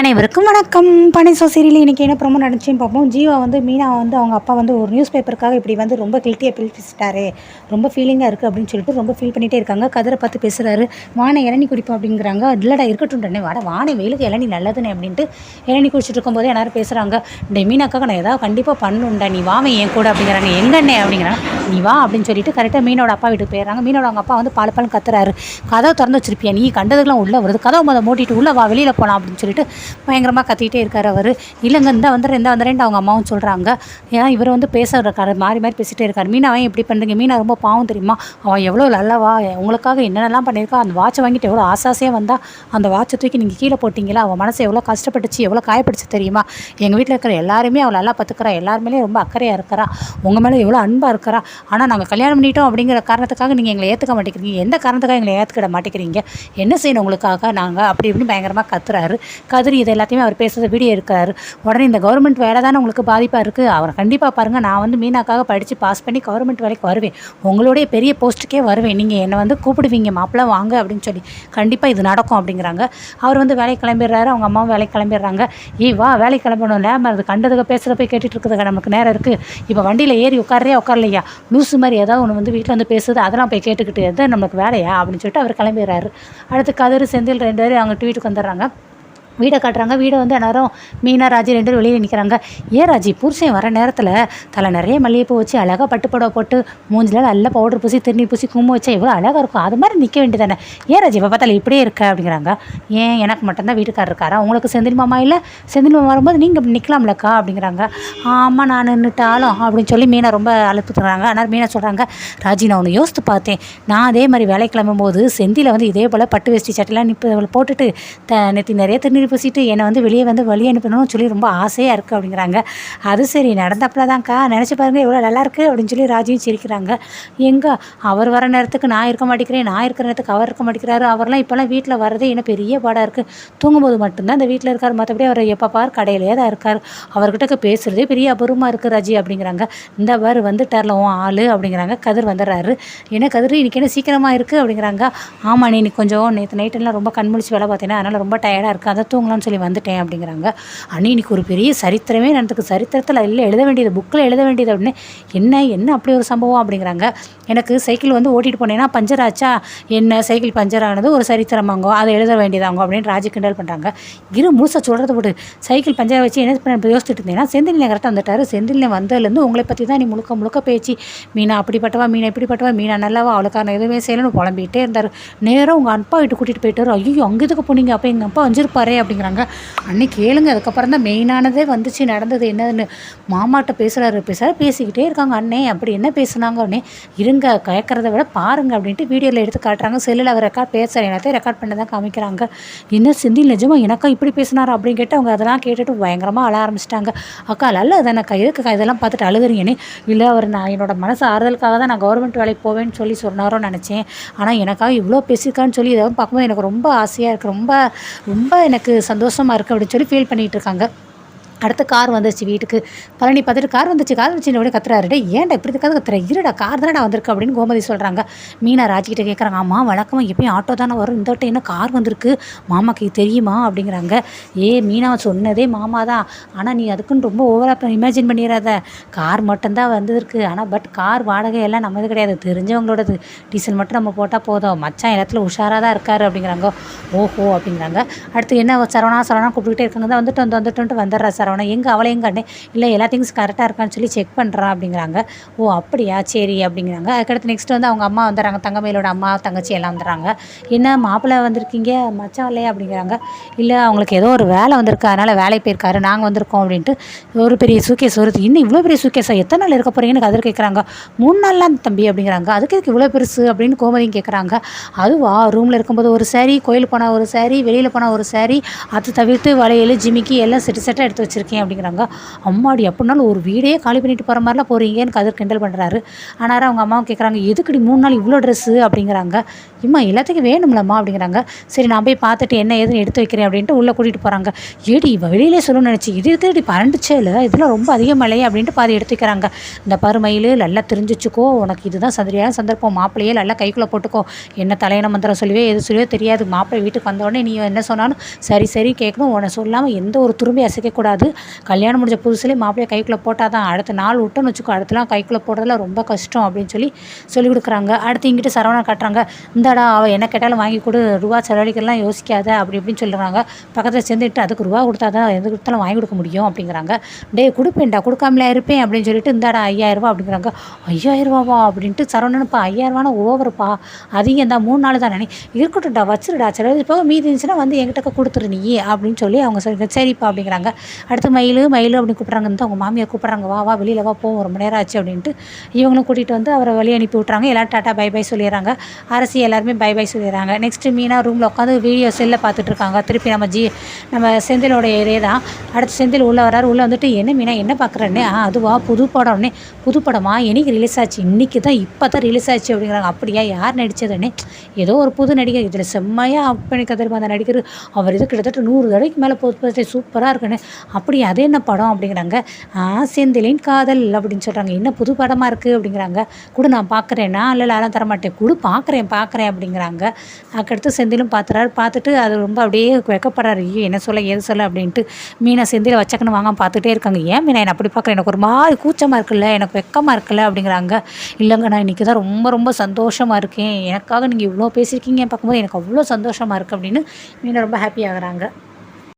அனைவருக்கும் வணக்கம். பனை சீரியல் இன்றைக்கி என்ன ப்ரோமோ நடந்துச்சுன்னு பார்ப்போம். ஜீவா மீனா அவங்க அப்பா ஒரு நியூஸ் பேப்பருக்காக இப்படி ரொம்ப கில்ட்டியாக பேசிட்டாரு, ரொம்ப ஃபீலிங்காக இருக்குது அப்படின்னு சொல்லிட்டு ரொம்ப ஃபீல் பண்ணிகிட்டே இருக்காங்க. கதிரை பார்த்து பேசுகிறாரு. வானை இளநி குடிப்போம் அப்படிங்கிறாங்க. இல்லைடா இருக்கட்டும்டனே வாட, வானை வெயிலுக்கு இளநி நல்லதுன்னு அப்படின்ட்டு இளநி குடிச்சிட்டு இருக்கும்போதே எல்லாரும் பேசுகிறாங்க. இந்த மீனாக்காக நான் ஏதாவது கண்டிப்பாக பண்ணுண்டா, நீ வாவை என் கூட அப்படிங்கிறாங்க. எங்கண்ணே அப்படிங்கிறாங்க. நீ வா அப்படின்னு சொல்லிட்டு கரெக்டாக மீனோட அப்பா வீட்டுக்கு போயிடுறாங்க. மீனோட அவங்க அப்பா பால் கத்துறாரு. கதவை திறந்து வச்சிருப்பியா, நீ கண்டதுக்கெலாம் உள்ளே வருது, கதவை மூட்டிட்டு உள்ளே வா, வெளியில் போகலாம் அப்படின்னு சொல்லிட்டு பயங்கரமாக கத்திக்கிட்டே இருக்கார் அவர். இல்லைங்க இந்த வந்துடுறேன்ட்டு அவங்க அம்மாவும் சொல்கிறாங்க. ஏன்னா இவர் பேசுகிறாரு, மாறி மாறி பேசிகிட்டே இருக்கார். மீனாவை எப்படி பண்ணுறீங்க, மீனா ரொம்ப பாவம் தெரியுமா, அவள் எவ்வளோ நல்லவா, உங்களுக்காக என்னென்னலாம் பண்ணியிருக்கா, அந்த வாட்சை வாங்கிட்டு எவ்வளோ ஆசாசியாக வந்தால் அந்த வாட்சை தூக்கி நீங்கள் கீழே போட்டிங்களா, அவள் மனசை எவ்வளோ கஷ்டப்பட்டுச்சு, எவ்வளோ காயப்பட்டுச்சு தெரியுமா, எங்கள் வீட்டில் இருக்கிற எல்லாருமே அவள் நல்லா பார்த்துக்கிறா, எல்லாருமே ரொம்ப அக்கறையாக இருக்கிறா, உங்கள் மேலே எவ்வளோ அன்பாக இருக்கிறா, ஆனால் நாங்கள் கல்யாணம் பண்ணிட்டோம் அப்படிங்கிற காரணத்துக்காக நீங்கள் எங்களை ஏற்றுக்க மாட்டேங்கிறீங்க, எந்த காரணத்துக்காக எங்களை ஏற்றுக்கிட மாட்டேங்கிறீங்க, என்ன செய்யணும் உங்களுக்காக நாங்கள் அப்படி இப்படின்னு பயங்கரமாக கத்துறாரு. கதிரி இதை எல்லாத்தையுமே அவர் பேசுகிற வீடியோ இருக்காரு. உடனே இந்த கவர்மெண்ட் வேலை தானே உங்களுக்கு பாதிப்பாக இருக்குது, அவரை கண்டிப்பாக பாருங்கள், நான் மீனாக்காக படித்து பாஸ் பண்ணி கவர்மெண்ட் வேலைக்கு வருவேன், உங்களுடைய பெரிய போஸ்ட்டுக்கே வருவேன், நீங்கள் என்னை கூப்பிடுவீங்க, மாப்பிள்ளை வாங்க அப்படின்னு சொல்லி கண்டிப்பாக இது நடக்கும் அப்படிங்கிறாங்க. அவர் வேலைக்கு கிளம்பிடுறாரு. அவங்க அம்மாவும் வேலைக்கு கிளம்பிடுறாங்க. வா வேலைக்கு கிளம்பணும், லேம் அது கண்டதுக்கு பேசுகிற போய் கேட்டுட்டு இருக்குதுங்க, நமக்கு நேரம் இருக்குது, இப்போ வண்டியில் ஏறி உட்காரலையா, லூசு மாதிரி ஏதாவது ஒன்று வீட்டில் பேசுது, அதெல்லாம் போய் கேட்டுக்கிட்டு எதாவது நமக்கு வேலையா அப்படின்னு சொல்லிட்டு அவர் கிளம்பிடுறாரு. அடுத்து கதிர் செந்தில் 2 பேரும் அவங்க வீட்டுக்கு வந்துடுறாங்க. வீடை காட்டுறாங்க. வீடை எல்லாரும் மீனா ராஜி 2 பேரும் வெளியே நிற்கிறாங்க. ராஜி புருஷன் வர நேரத்தில் தலை நிறைய மல்லிகைப்பூ வச்சு அழகாக பட்டுப்படவை போட்டு மூஞ்சில் நல்ல பவுடர் பூசி திருநீர் பூசி கும்பு வச்சா எவ்வளோ அழகாக இருக்கும், அது மாதிரி நிற்க வேண்டியதானே, ராஜி இப்போ பார்த்தால இப்படியே இருக்க அப்படிங்கிறாங்க. ஏன் எனக்கு மட்டும்தான் வீட்டுக்காரர் இருக்காரா, உங்களுக்கு செந்தில் மாமா இல்லை, செந்தில் மாமா வரும்போது நீங்கள் நிற்கலாம்லக்கா அப்படிங்கிறாங்க. ஆமாம் நான் நின்றுட்டாலும் அப்படின்னு சொல்லி மீனா ரொம்ப அழுப்புறாங்க. ஆனால் மீனா சொல்கிறாங்க, ராஜி நான் ஒன்று யோசித்து பார்த்தேன், நான் அதே மாதிரி வேலை கிளம்பும்போது செந்தில இதே போல் பட்டு வேஷ்டி சட்டெல்லாம் போட்டுட்டு நெத்தி நிறைய திருநீர் பூசிட்டு என்னை வெளியே வழி அனுப்பணும்னு சொல்லி ரொம்ப ஆசையாக இருக்குது அப்படிங்கிறாங்க. அது சரி நடந்தப்பல தான்க்கா, நினச்சி பாருங்க எவ்வளோ நல்லாயிருக்கு அப்படின்னு சொல்லி ராஜியும் சிரிக்கிறாங்க. எங்கே அவர் வர நேரத்துக்கு நான் இருக்க மாட்டேங்கிறேன், நான் இருக்கிற நேரத்துக்கு அவர் இருக்க மாட்டேங்கிறாரு, அவர்லாம் இப்போல்லாம் வீட்டில் வரதே என்ன பெரிய பாடாக இருக்குது, தூங்கும்போது மட்டும்தான் இந்த வீட்டில் இருக்கார், மற்றபடி அவர் எப்போ பார் கடையிலே தான் இருக்கார், அவர்கிட்ட பேசுகிறதே பெரிய அபூர்வமாக இருக்குது ராஜி அப்படிங்கிறாங்க. இந்த பார் வந்துட்டார்ல உன் ஆள் அப்படிங்கிறாங்க. கதிர் வந்துடுறாரு. என்ன கதிர் இன்றைக்கி என்ன சீக்கிரமாக இருக்குது அப்படிங்கிறாங்க. ஆமாம் நீ கொஞ்சம் நேற்று நைட்டெல்லாம் ரொம்ப கண்முழிச்சு வேலை பார்த்தேன்னா அதனால் ரொம்ப டயர்டாக இருக்குது, அதை தூங்கலாம்னு சொல்லி வந்துட்டேன் அப்படிங்கிறாங்க. அண்ணி இன்னைக்கு ஒரு பெரிய சரித்திரமே நடந்துக்கு, சரித்திரத்தில் இல்லை எழுத வேண்டியது, புக்கில் எழுத வேண்டியது அப்படின்னு. என்ன அப்படி ஒரு சம்பவம் அப்படிங்கிறாங்க. எனக்கு சைக்கிள் ஓட்டிகிட்டு போனேன்னா பஞ்சர் ஆச்சா, என்ன சைக்கிள் பஞ்சர் ஆனது ஒரு சரித்திரமாங்கோ, அதை எழுத வேண்டியதாங்க அப்படின்னு ராஜி கிண்டல் பண்ணுறாங்க. முழுசாக சொல்கிறத போட்டு சைக்கிள் பஞ்சரை வச்சு என்ன பண்ண யோசிச்சுட்டு இருந்தேன்னா செந்தில்னை கரெக்டாக வந்துட்டார், செந்தில்னை வந்ததுலேருந்து உங்களை பற்றி தான் நீ முழுக்க பேச்சு, மீனா அப்படிப்பட்டவா, மீனா இப்படிப்பட்டவா, மீனா நல்லவா, அவளுக்கான எதுவுமே செய்யலன்னு புலம்பிகிட்டே இருந்தார். நேரம் உங்கள் அப்பா வீட்டு கூட்டிகிட்டு போயிட்டார். ஐயோ அங்கே இதுக்கு போனீங்க, அப்போ எங்கள் அப்பா வஞ்சிருப்பாரே அப்படிங்கிறாங்க. அன்னைக்கு கேளுங்க, அதுக்கப்புறம் தான் மெயினானதே வந்துச்சு, நடந்தது என்னதுன்னு. மாமாட்ட பேசுகிறாரு பேசிக்கிட்டே இருக்காங்க. அண்ணே அப்படி என்ன பேசுனாங்க அண்ணே, இருங்க கேட்குறத விட பாருங்க அப்படின்ட்டு வீடியோவில் எடுத்து காட்டுறாங்க. செல்லில் அவர் பேசுகிற எல்லாத்தையும் ரெக்கார்ட் பண்ணி தான் காமிக்கிறாங்க. என்ன செந்தில் நிஜமா எனக்கா இப்படி பேசினார் அப்படின்னு கேட்டு அவங்க அதெல்லாம் கேட்டுட்டு பயங்கரமாக அழ ஆரம்பிச்சிட்டாங்க. அக்கா அல்ல தானக்கா, எதுக்குக்கா இதெல்லாம் பார்த்துட்டு அழுகுறீங்கன்னு. இல்லை அவர் நான் என்னோட மனசு ஆறுதலுக்காக தான் நான் கவர்மெண்ட் வேலைக்கு போவேன்னு சொல்லி சொன்னாரோன்னு நினச்சேன், ஆனால் எனக்காக இவ்வளோ பேசியிருக்கான்னு சொல்லி இதெல்லாம் பார்க்கும்போது எனக்கு ரொம்ப ஆசையாக இருக்குது, ரொம்ப ரொம்ப எனக்கு சந்தோஷமாக இருக்குது அப்படின்னு சொல்லி ஃபீல் பண்ணிகிட்டு இருக்காங்க. அடுத்து கார் வந்துச்சு வீட்டுக்கு. பழனி பார்த்துட்டு கார் வந்துச்சு உடனே கத்துறாரு. ஏன்டா இப்படி கத்துற, இருடா கார் தானே வந்திருக்கு அப்படின்னு கோமதி சொல்கிறாங்க. மீனா ராஜிக்கிட்ட கேட்குறாங்க. ஆமாம் வழக்கமாக எப்பயும் ஆட்டோ தானே வரும், இந்த வட்டம் என்ன கார் வந்திருக்கு, மாமாக்கு தெரியுமா அப்படிங்கிறாங்க. மீனா சொன்னதே மாமா தான், ஆனால் நீ அதுக்குன்னு ரொம்ப ஓவராக இமேஜின் பண்ணிடாத, கார் மட்டும்தான் வந்திருக்கு, ஆனால் பட் கார் வாடகை எல்லாம் நம்மது கிடையாது, தெரிஞ்சவங்களோடது, டீசல் மட்டும் நம்ம போட்டால் போதும், மச்சான் இடத்துல உஷாராக தான் இருக்காரு அப்படிங்கிறாங்க. ஓஹோ அப்படிங்கிறாங்க. அடுத்து என்ன சரவணா கூப்பிட்டுக்கிட்டே இருக்காங்க. தான் வந்துட்டு வந்துடுறா சரவணா. எங்கே அவளை எங்கே அண்ணே, இல்லை எல்லா திங்ஸ் கரெக்டாக இருக்கான்னு சொல்லி செக் பண்ணுறான் அப்படிங்கிறாங்க. ஓ அப்படியா சரி அப்படிங்கிறாங்க. அதுக்கடுத்து நெக்ஸ்ட் அவங்க அம்மா வந்துடுறாங்க, தங்கமயிலோட அம்மா தங்கச்சி எல்லாம் வந்துடுறாங்க. என்ன மாப்பிள்ளை வந்திருக்கீங்க, மச்சான் இல்லையா அப்படிங்கிறாங்க. இல்லை அவங்களுக்கு ஏதோ ஒரு வேலை வந்திருக்கு, அதனால் வேலை போயிருக்காரு, நாங்கள் வந்திருக்கோம் அப்படின்ட்டு ஒரு பெரிய சூக்கேஸ் வருது. இன்னும் இவ்வளோ பெரிய சூக்கேஸா, எத்தனை நாள் இருக்க போகிறீங்கன்னு கதிர் கேட்குறாங்க. 3 நாள்லாம் தம்பி அப்படிங்கிறாங்க. அதுக்கு எதுக்கு இவ்வளோ பெருசு அப்படின்னு கோமதியும் கேட்குறாங்க. அதுவா ரூமில் இருக்கும்போது ஒரு சாரி, கோயிலுக்கு போனால் ஒரு சாரி, வெளியில் போனால் ஒரு சாரி, அது தவிர்த்து வளையல் ஜிமிக்கி எல்லாம் செட்டாக எடுத்து வச்சுருக்கேன், வந்திருக்கேன் அப்படிங்கிறாங்க. அம்மாடி அப்படின்னாலும் ஒரு வீடே காலி பண்ணிட்டு போகிற மாதிரிலாம் போகிறீங்கன்னு கதிர் கிண்டல் பண்ணுறாரு. ஆனால் அவங்க அம்மாவும் கேட்குறாங்க, எதுக்குடி 3 நாள் இவ்வளோ ட்ரெஸ்ஸு அப்படிங்கிறாங்க. இம்மா எல்லாத்துக்கும் வேணும்லம்மா அப்படிங்கிறாங்க. சரி நான் போய் பார்த்துட்டு என்ன ஏதுன்னு எடுத்து வைக்கிறேன் அப்படின்ட்டு உள்ளே கூட்டிகிட்டு போகிறாங்க. ஏடி இவ வெளியிலே சொல்லணும்னு நினச்சி இது எதுக்குடி பறந்துச்சே இல்லை, இதெல்லாம் ரொம்ப அதிகமல்லையே அப்படின்ட்டு பாதி எடுத்து வைக்கிறாங்க. இந்த பருமையில் நல்லா தெரிஞ்சிச்சுக்கோ, உனக்கு இதுதான் சரியான சந்தர்ப்பம், மாப்பிள்ளையே நல்லா கைக்குள்ளே போட்டுக்கோ, என்ன தலையணை மந்திரம் சொல்லுவே எது சொல்லுவே தெரியாது, மாப்பிள்ளை வீட்டுக்கு வந்தோடனே நீ என்ன சொன்னாலும் சரி சரி கேட்கணும், உன்னை சொல்லாமல் எந்த ஒரு துரும்பி அசைக்கக்கூடாது, கல்யாணம் முடிஞ்ச புதுசுலேயே மாப்பிள்ளையை கைக்குள்ளே போட்டால் தான், அடுத்த நாள் விட்டோன்னு வச்சுக்கோ, அடுத்தலாம் கைக்குள்ளே போடுறதுல ரொம்ப கஷ்டம் அப்படின்னு சொல்லி கொடுக்குறாங்க. அடுத்து இங்கிட்டு சரவணா காட்டுறாங்க. இந்தாடா அவள் என்ன கேட்டாலும் வாங்கி கொடு, ரூபா செலவழிக்கலாம் யோசிக்காத அப்படி இப்படின்னு சொல்லுறாங்க. பக்கத்தில் சேர்ந்துட்டு அதுக்கு ரூபா கொடுத்தா தான் எது கொடுத்தாலும் வாங்கி கொடுக்க முடியும் அப்படிங்கிறாங்க. டே கொடுப்பேன்டா, கொடுக்காமலே இருப்பேன் அப்படின்னு சொல்லிட்டு இந்தாடா 5000 அப்படிங்கிறாங்க. 5000 அப்படின்ட்டு சரவணனுப்பா 5000 ஓவருப்பா, அதிகம் தான் 3 நாள் தானே, இருக்கட்டும்டா வச்சிருடா, செலவு போக மீதி இருந்துச்சுன்னா வந்து என்கிட்ட கொடுத்துரு நீ அப்படின்னு சொல்லி அவங்க சரிப்பா அப்படிங்கிறாங்க. அடுத்து மயில் அப்படின்னு கூப்பிட்றாங்க. வந்து அவங்க மாமியார் கூப்பிட்றாங்க, வா வா வெளியில் வா போவோம், ரொம்ப நேரம் ஆச்சு அப்படின்ட்டு இவங்களும் கூட்டிகிட்டு வந்து அவரை வெளியே அனுப்பி விட்றாங்க. எல்லோரும் டாட்டா பை பை சொல்லிடுறாங்க. அரசி எல்லாருமே பை பை சொல்லிடுறாங்க. நெக்ஸ்ட்டு மீனா ரூமில் உட்காந்து வீடியோ செல்லில் பார்த்துட்ருக்காங்க. திருப்பி நம்ம செந்திலோட இதே தான். அடுத்து செந்தில் உள்ளே வராரு. உள்ளே வந்துட்டு என்ன மீனா என்ன பார்க்குறேன்னே, அதுவா புது படம்னே, புது படமா என்னைக்கு ரிலீஸ் ஆச்சு, இன்றைக்கி தான் இப்போ தான் ரிலீஸ் ஆச்சு அப்படிங்கிறாங்க. அப்படியா, யார் நடித்ததுன்னே, ஏதோ ஒரு புது நடிகர், இதில் செம்மையாக ஆக்ட் பண்ணி கதிர்மா அந்த நடிகர், அவர் இது கிட்டத்தட்ட 100 தடவைக்கு மேலே போட்டு சூப்பராக இருக்குன்னு. அப்படி அது என்ன படம் அப்படிங்கிறாங்க. செந்திலின் காதல் அப்படின்னு சொல்கிறாங்க. என்ன புது படமாக இருக்குது அப்படிங்கிறாங்க. கூட நான் பார்க்குறேன்னா, இல்லை அதெல்லாம் தரமாட்டேன், கூட பார்க்குறேன் அப்படிங்கிறாங்க. அதுக்கடுத்து செந்திலும் பார்த்துட்டு அது ரொம்ப அப்படியே வெக்கப்படுறாரு. ஐயோ என்ன சொல்ல ஏது சொல்ல அப்படின்ட்டு மீனா செந்தில வச்சக்கன்னு வாங்க பார்த்துட்டே இருக்காங்க. ஏன் மீனா என்ன அப்படி பார்க்குறேன், எனக்கு ஒரு மாதிரி கூச்சமாக இருக்குல்ல, எனக்கு வெக்கமாக இருக்குல்ல அப்படிங்கிறாங்க. இல்லைங்க நான் இன்றைக்கி தான் ரொம்ப ரொம்ப சந்தோஷமாக இருக்கேன், எனக்காக நீங்கள் இவ்வளோ பேசியிருக்கீங்க பார்க்கும்போது எனக்கு அவ்வளோ சந்தோஷமாக இருக்குது அப்படின்னு மீனா ரொம்ப ஹாப்பி ஆகுறாங்க.